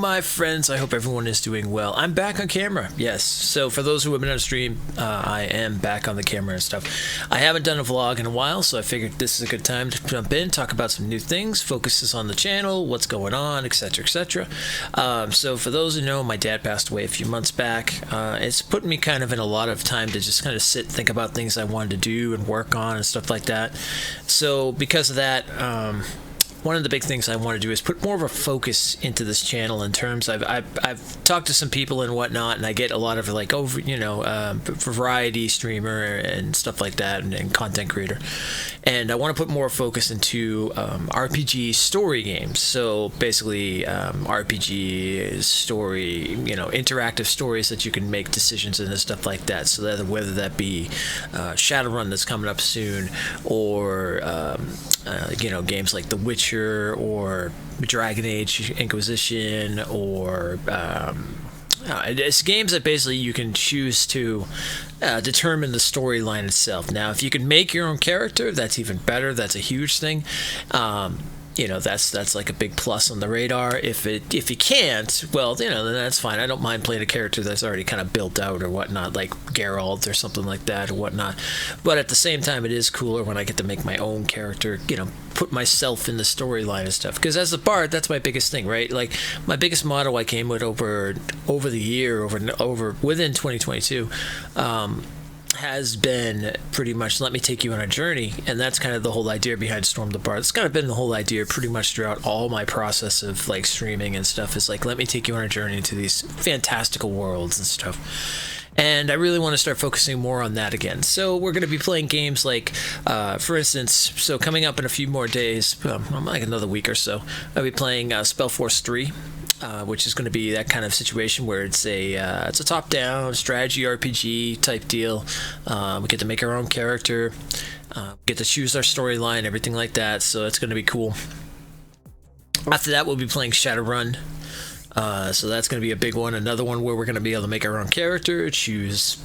my friends. I hope everyone is doing well. I'm back on camera, yes. So for those who have been on stream, I am back on the camera and stuff. I haven't done a vlog in a while, so I figured this is a good time to jump in, talk about some new things, focuses on the channel, what's going on, etc., etc. So for those who know, my dad passed away a few months back. It's put me kind of in a lot of time to just kind of sit, think about things I wanted to do and work on and stuff like that. So because of that, one of the big things I want to do is put more of a focus into this channel in terms I've talked to some people and whatnot, and I get a lot of like variety streamer and stuff like that, and content creator, and I want to put more focus into RPG story games. So basically RPG story, interactive stories that you can make decisions in and stuff like that. So that whether that be Shadowrun that's coming up soon, or games like The Witcher or Dragon Age Inquisition, or it's games that basically you can choose to determine the storyline itself. Now, if you can make your own character, that's even better. That's a huge thing. That's like a big plus on the radar. If you can't, well, then that's fine. I don't mind playing a character that's already kind of built out or whatnot, like Geralt or something like that or whatnot. But at the same time, it is cooler when I get to make my own character, put myself in the storyline and stuff. Because as a bard, that's my biggest thing, right? Like, my biggest motto I came with over the year, over within 2022, has been pretty much let me take you on a journey. And that's kind of the whole idea behind Stormthebard. It's kind of been the whole idea pretty much throughout all my process of like streaming and stuff, is like, let me take you on a journey into these fantastical worlds and stuff. And I really want to start focusing more on that again. So we're going to be playing games like, for instance, so coming up in a few more days, like another week or so, I'll be playing Spellforce 3. Which is going to be that kind of situation where it's a top-down strategy RPG type deal. We get to make our own character, get to choose our storyline, everything like that. So it's going to be cool. After that, we'll be playing Shadowrun. So that's going to be a big one. Another one where we're going to be able to make our own character, choose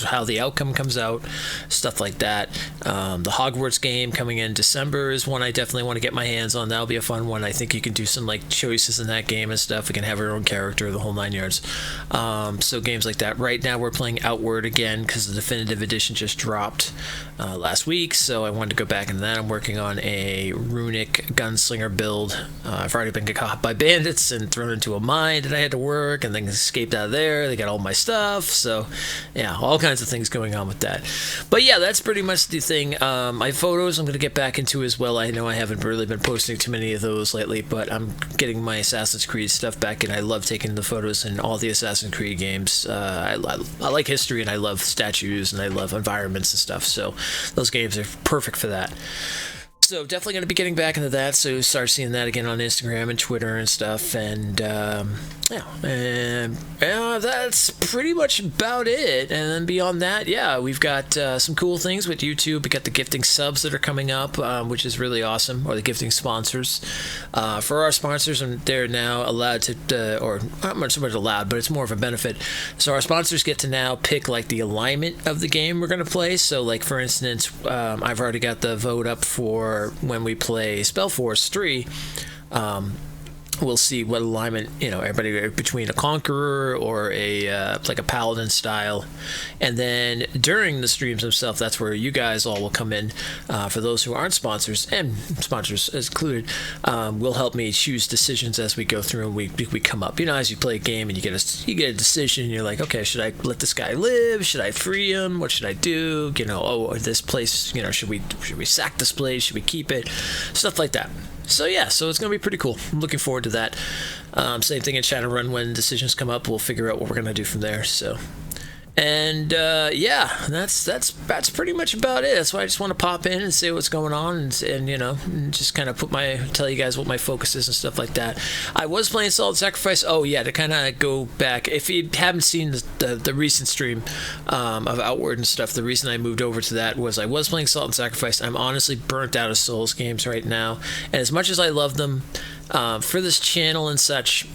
how the outcome comes out, stuff like that. The Hogwarts game coming in December is one I definitely want to get my hands on. That'll be a fun one. I think you can do some like choices in that game and stuff. We can have our own character, the whole 9 yards. So games like that. Right now we're playing Outward again because the definitive edition just dropped last week, so I wanted to go back into that. I'm working on a runic gunslinger build. I've already been caught by bandits and thrown into a mine that I had to work, and then escaped out of there. They got all my stuff, so yeah, all kinds of things going on with that. But yeah, that's pretty much the thing. My photos I'm going to get back into as well. I know I haven't really been posting too many of those lately, but I'm getting my Assassin's Creed stuff back, and I love taking the photos in all the Assassin's Creed games. I like history, and I love statues, and I love environments and stuff, so those games are perfect for that. So definitely going to be getting back into that, so start seeing that again on Instagram and Twitter and stuff, and that's pretty much about it. And then beyond that, yeah, we've got some cool things with YouTube. We got the gifting subs that are coming up, which is really awesome, or the gifting sponsors. For our sponsors, and they're now allowed to, or not so much allowed, but it's more of a benefit. So our sponsors get to now pick like the alignment of the game we're going to play. So like, for instance, I've already got the vote up for when we play Spellforce 3. We'll see what alignment, everybody between a conqueror or a like a paladin style. And then during the streams themselves, that's where you guys all will come in. For those who aren't sponsors, and sponsors included, will help me choose decisions as we go through and we come up. As you play a game and you get a decision, and you're like, okay, should I let this guy live? Should I free him? What should I do? This place, should we sack this place? Should we keep it? Stuff like that. So yeah, so it's going to be pretty cool. I'm looking forward to that. Same thing in Shadowrun. When decisions come up, we'll figure out what we're going to do from there. So, and yeah, that's pretty much about it. That's why I just want to pop in and say what's going on, and just kind of tell you guys what my focus is and stuff like that. I was playing Solid Sacrifice. Oh yeah, to kind of go back, if you haven't seen the recent stream of Outward and stuff, the reason I moved over to that was I was playing Solid Sacrifice. I'm honestly burnt out of Souls games right now, and as much as I love them for this channel and such,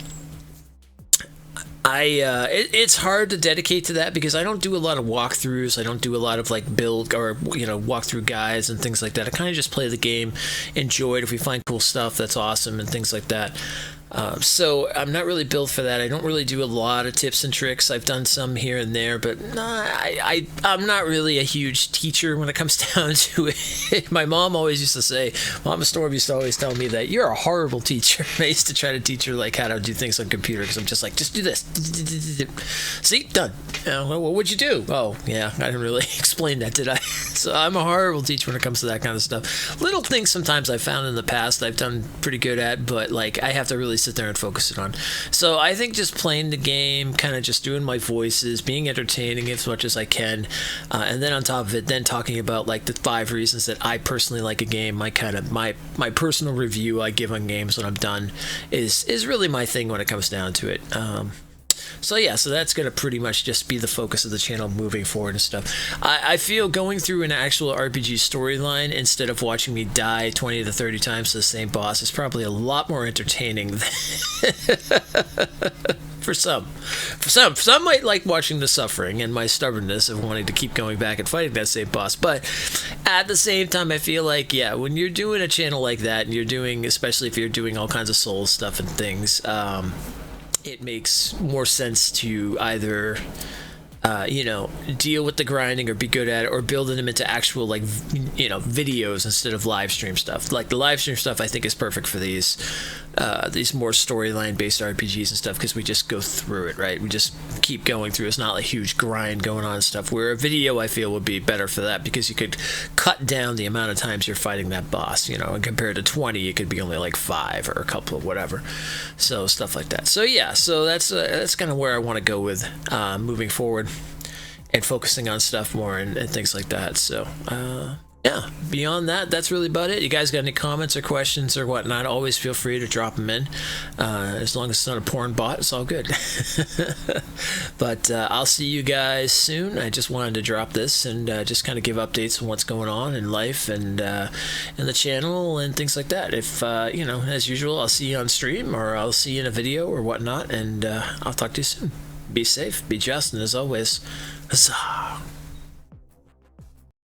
it's hard to dedicate to that because I don't do a lot of walkthroughs. I don't do a lot of like build or walkthrough guides and things like that. I kind of just play the game, enjoy it. If we find cool stuff, that's awesome, and things like that. So I'm not really built for that. I don't really do a lot of tips and tricks. I've done some here and there, but nah, I'm not really a huge teacher when it comes down to it. My mom always used to say, Mama Storm used to always tell me that you're a horrible teacher. I used to try to teach her like how to do things on computer because I'm just like, just do this. See, done. Well, what would you do? Oh, yeah, I didn't really explain that, did I? So I'm a horrible teacher when it comes to that kind of stuff. Little things sometimes I've found in the past I've done pretty good at, but like I have to really sit there and focus it on. So I think just playing the game, kind of just doing my voices, being entertaining as much as I can, and then on top of it, then talking about like the 5 reasons that I personally like a game. My kind of my personal review I give on games when I'm done is really my thing when it comes down to it. So yeah, so that's going to pretty much just be the focus of the channel moving forward and stuff. I feel going through an actual RPG storyline instead of watching me die 20 to 30 times to the same boss is probably a lot more entertaining for some. Some might like watching the suffering and my stubbornness of wanting to keep going back and fighting that same boss. But at the same time, I feel like, yeah, when you're doing a channel like that and you're doing, especially if you're doing all kinds of Souls stuff and things, it makes more sense to either deal with the grinding or be good at it, or building them into actual like videos instead of live stream stuff. Like the live stream stuff I think is perfect for these more storyline based RPGs and stuff, because we just go through it, right? We just keep going through. It's not like huge grind going on and stuff, where a video I feel would be better for that, because you could cut down the amount of times you're fighting that boss, and compared to 20 it could be only like 5 or a couple of whatever, so stuff like that. So yeah, so that's kind of where I want to go with moving forward and focusing on stuff more and things like that. So yeah, beyond that, that's really about it. You guys got any comments or questions or whatnot, always feel free to drop them in. As long as it's not a porn bot, it's all good. But I'll see you guys soon. I just wanted to drop this and just kind of give updates on what's going on in life and in the channel and things like that. If, as usual, I'll see you on stream or I'll see you in a video or whatnot, and I'll talk to you soon. Be safe, be just, and as always, huzzah.